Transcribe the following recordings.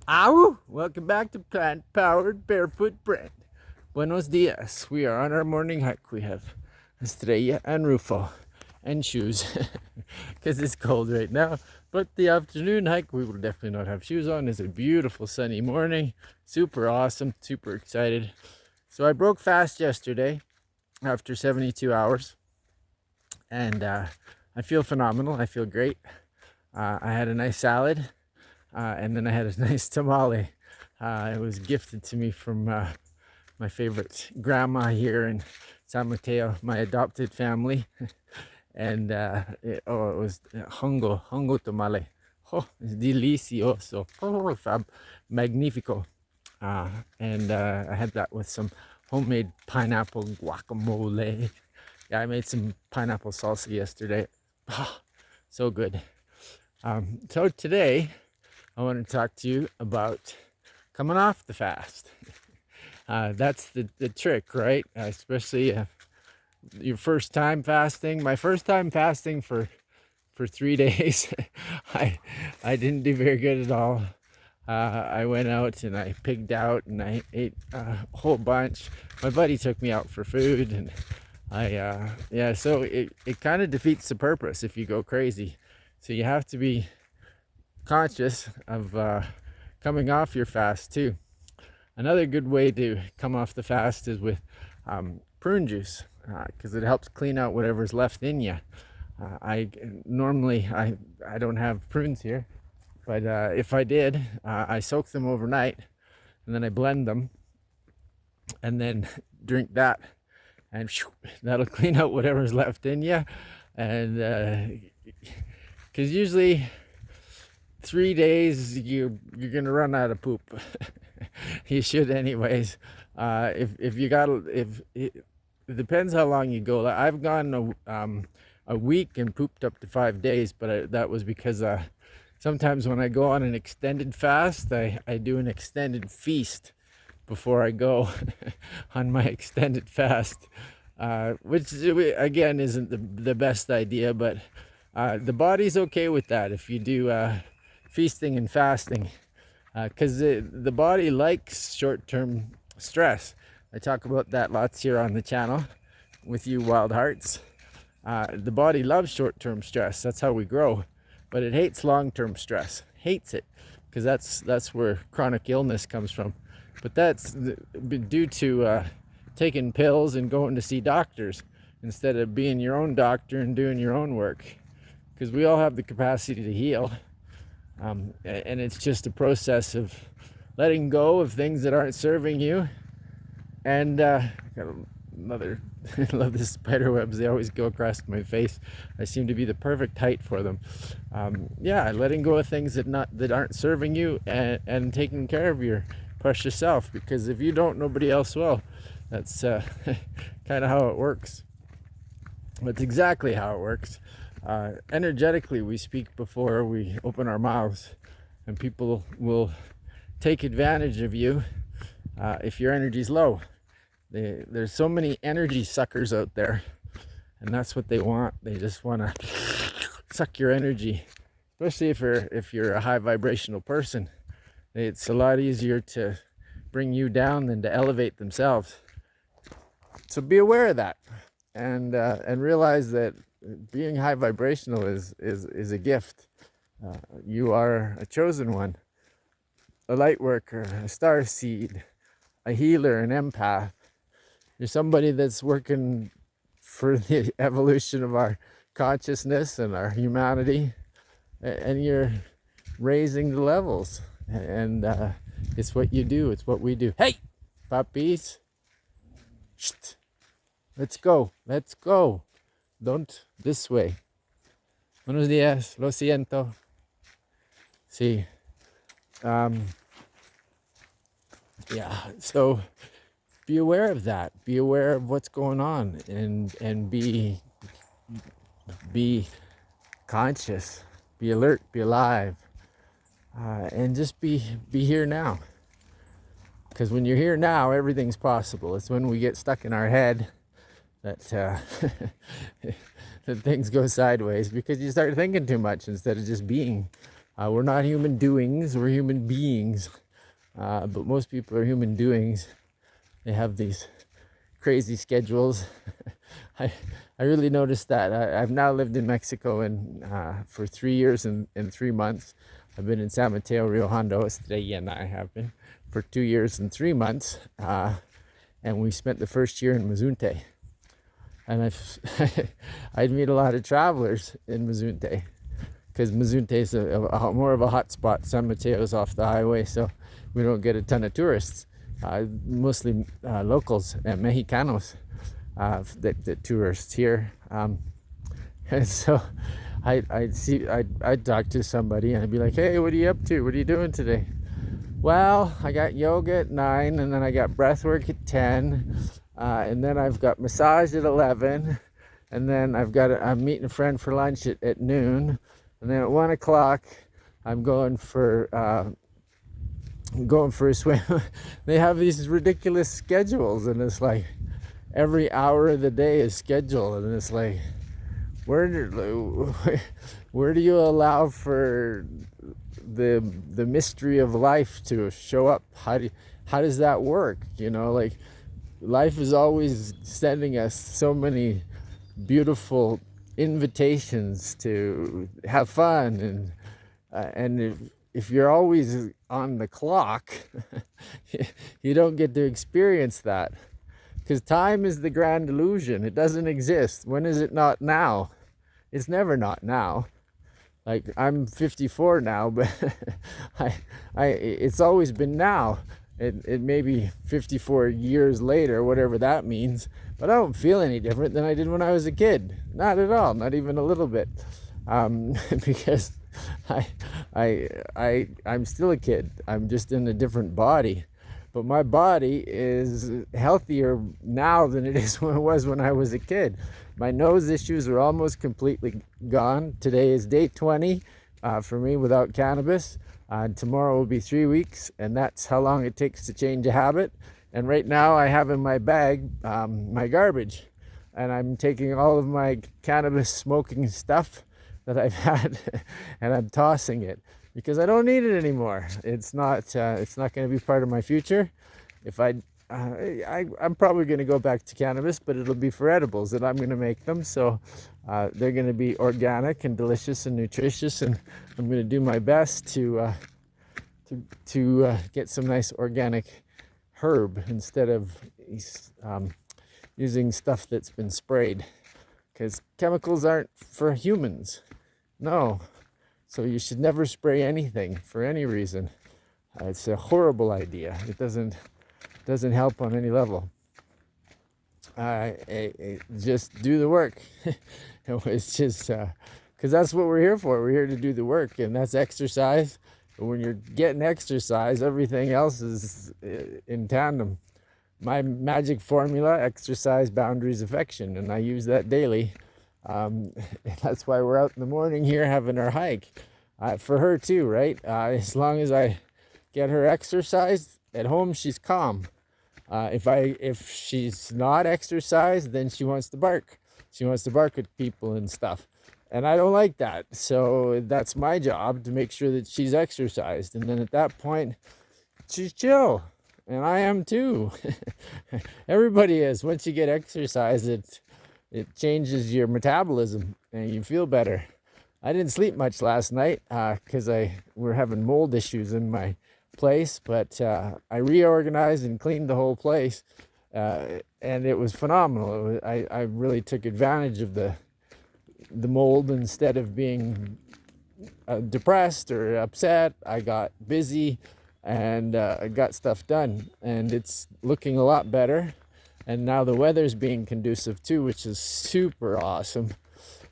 Ow! Welcome back to Plant Powered Barefoot Brand. Buenos dias. We are on our morning hike. We have Estrella and Rufo and shoes because it's cold right now. But the afternoon hike, we will definitely not have shoes on. It's a beautiful sunny morning. Super awesome. Super excited. So I broke fast yesterday after 72 hours and I feel phenomenal. I feel great. I had a nice salad. And then I had a nice tamale. It was gifted to me from my favorite grandma here in San Mateo, my adopted family. And it was hongo tamale. Oh, it's delicioso. Oh, magnifico. And I had that with some homemade pineapple guacamole. Yeah, I made some pineapple salsa yesterday. Oh, so good. So today, I want to talk to you about coming off the fast. That's the trick, right? Especially your first time fasting. My first time fasting for 3 days, I didn't do very good at all. I went out and I pigged out and I ate a whole bunch. My buddy took me out for food and so it kind of defeats the purpose if you go crazy. So you have to be conscious of coming off your fast too. Another good way to come off the fast is with prune juice because it helps clean out whatever's left in you. I normally I don't have prunes here, but if I did, I soak them overnight and then I blend them and then drink that, and that'll clean out whatever's left in you. And because usually 3 days you're gonna run out of poop. You should anyways. If you got if it depends how long you go. I've gone a week and pooped up to 5 days, but that was because sometimes when I go on an extended fast, I do an extended feast before I go on my extended fast, which again isn't the best idea, but the body's okay with that if you do feasting and fasting, because the body likes short-term stress. I talk about that lots here on the channel with you wild hearts. The body loves short-term stress. That's how we grow, but it hates long-term stress. Hates it because that's where chronic illness comes from. But that's due to taking pills and going to see doctors instead of being your own doctor and doing your own work, because we all have the capacity to heal. And it's just a process of letting go of things that aren't serving you. And got another I love the spider webs. They always go across my face. I seem to be the perfect height for them. Letting go of things that aren't serving you, and taking care of your precious self, because if you don't, nobody else will. That's kind of how it works. That's exactly how it works. Energetically, we speak before we open our mouths, and people will take advantage of you if your energy's low. There's so many energy suckers out there, and that's what they want. They just want to suck your energy, especially if you're a high vibrational person. It's a lot easier to bring you down than to elevate themselves. So be aware of that, and realize that being high vibrational is a gift. You are a chosen one, a light worker, a star seed, a healer, an empath. You're somebody that's working for the evolution of our consciousness and our humanity, and you're raising the levels. And it's what you do. It's what we do. Hey, puppies. Shh. Let's go. Let's go. Don't this way. Buenos días. Lo siento. Sí. So be aware of that. Be aware of what's going on, and be conscious. Be alert. Be alive. And just be here now. Because when you're here now, everything's possible. It's when we get stuck in our head that that things go sideways, because you start thinking too much instead of just being. We're not human doings, we're human beings. But most people are human doings. They have these crazy schedules. I I really noticed that. I've now lived in Mexico for 3 years and 3 months. I've been in San Mateo, Rio Hondo, Estrella, and I have been for 2 years and 3 months. And we spent the first year in Mazunte. And I'd meet a lot of travelers in Mazunte because Mazunte is more of a hot spot. San Mateo is off the highway, so we don't get a ton of tourists. Mostly locals and Mexicanos that tourists here. And so I'd talk to somebody and I'd be like, hey, what are you up to? What are you doing today? Well, I got yoga at 9, and then I got breath work at 10, and then I've got massage at 11, and then I'm meeting a friend for lunch at noon, and then at 1 o'clock I'm going for a swim. They have these ridiculous schedules, and it's like every hour of the day is scheduled, and it's like, where do you allow for the mystery of life to show up? How does that work? Like, life is always sending us so many beautiful invitations to have fun, and if you're always on the clock, you don't get to experience that, because time is the grand illusion. It doesn't exist. When is it not now? It's never not now. Like, I'm 54 now, but it's always been now. It may be 54 years later, whatever that means, but I don't feel any different than I did when I was a kid. Not at all, not even a little bit. Because I'm still a kid. I'm just in a different body. But my body is healthier now than it was when I was a kid. My nose issues are almost completely gone. Today is day 20 for me without cannabis. Tomorrow will be 3 weeks, and that's how long it takes to change a habit. And right now I have in my bag my garbage, and I'm taking all of my cannabis smoking stuff that I've had and I'm tossing it because I don't need it anymore. It's not going to be part of my future. If I'm probably going to go back to cannabis, but it'll be for edibles that I'm going to make them. So they're going to be organic and delicious and nutritious, and I'm going to do my best to get some nice organic herb instead of using stuff that's been sprayed, because chemicals aren't for humans. No. So you should never spray anything for any reason. It's a horrible idea. It doesn't help on any level. Just do the work. It's just because that's what we're here for. We're here to do the work, and that's exercise. But when you're getting exercise, everything else is in tandem. My magic formula: exercise, boundaries, affection, and I use that daily. That's why we're out in the morning here having our hike. For her too, right? As long as I get her exercise at home, she's calm. If she's not exercised, then she wants to bark. She wants to bark at people and stuff, and I don't like that. So that's my job, to make sure that she's exercised, and then at that point, she's chill, and I am too. Everybody is. Once you get exercise, it changes your metabolism and you feel better. I didn't sleep much last night because we're having mold issues in my place, but I reorganized and cleaned the whole place, and it was phenomenal. I really took advantage of the mold. Instead of being depressed or upset, I got busy and I got stuff done, and it's looking a lot better. And now the weather's being conducive too, which is super awesome.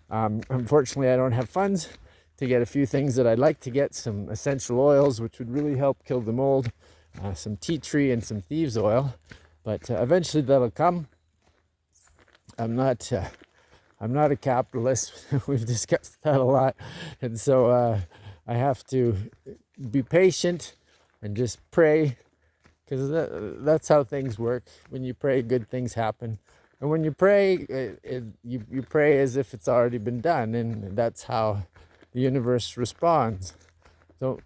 Unfortunately, I don't have funds to get a few things that I'd like to get. Some essential oils, which would really help kill the mold, some tea tree and some thieves oil. But eventually that'll come. I'm not a capitalist. We've discussed that a lot. And so I have to be patient and just pray, because that's how things work. When you pray, good things happen. And when you pray, you pray as if it's already been done, and that's how the universe responds.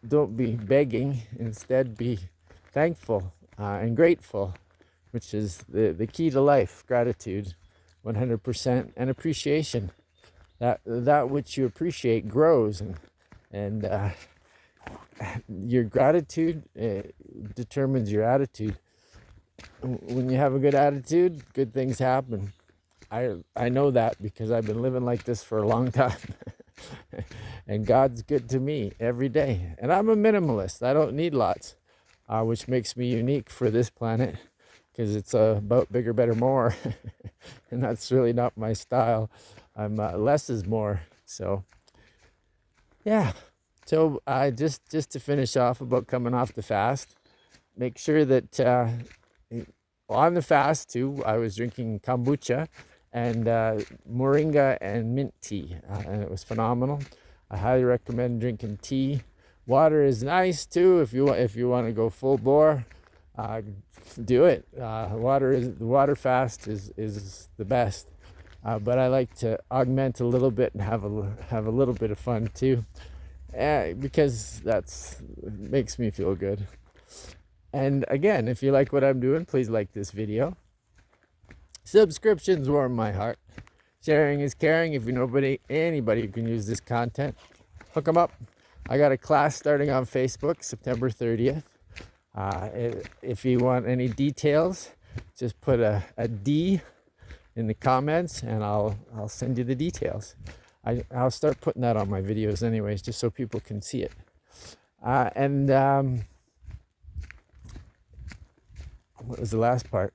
Don't be begging. Instead, be thankful and grateful, which is the key to life. Gratitude, 100%, and appreciation. That which you appreciate grows, and your gratitude determines your attitude. When you have a good attitude, good things happen. I know that because I've been living like this for a long time. And God's good to me every day. And I'm a minimalist. I don't need lots, which makes me unique for this planet, because it's about bigger, better, more. And that's really not my style. I'm less is more. So yeah. So just to finish off about coming off the fast, make sure that on the fast too, I was drinking kombucha and moringa and mint tea, and it was phenomenal. I highly recommend drinking tea. Water is nice too if you want to go full bore. Do it. The water fast is the best. But I like to augment a little bit and have a little bit of fun too, because it makes me feel good. And again, if you like what I'm doing, please like this video. Subscriptions warm my heart. Sharing is caring. If you know anybody who can use this content, hook them up. I got a class starting on Facebook, September 30th. If you want any details, just put a D in the comments and I'll send you the details. I'll start putting that on my videos anyways, just so people can see it. What was the last part?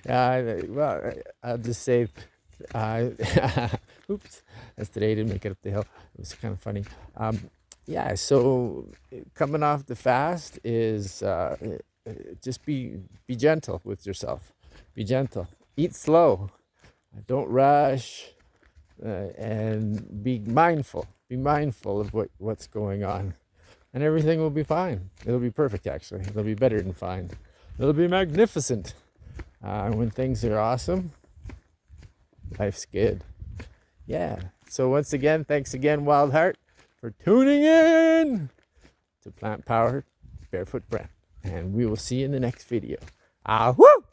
Well, I'll just say, oops, that's today. I didn't make it up the hill. It was kind of funny. So coming off the fast is just be gentle with yourself. Be gentle. Eat slow. Don't rush. And be mindful. Be mindful of what's going on. And everything will be fine. It'll be perfect, actually. It'll be better than fine. It'll be magnificent. When things are awesome, life's good. Yeah. So once again, thanks again, Wild Heart, for tuning in to Plant Powered Barefoot Brand. And we will see you in the next video. Woo!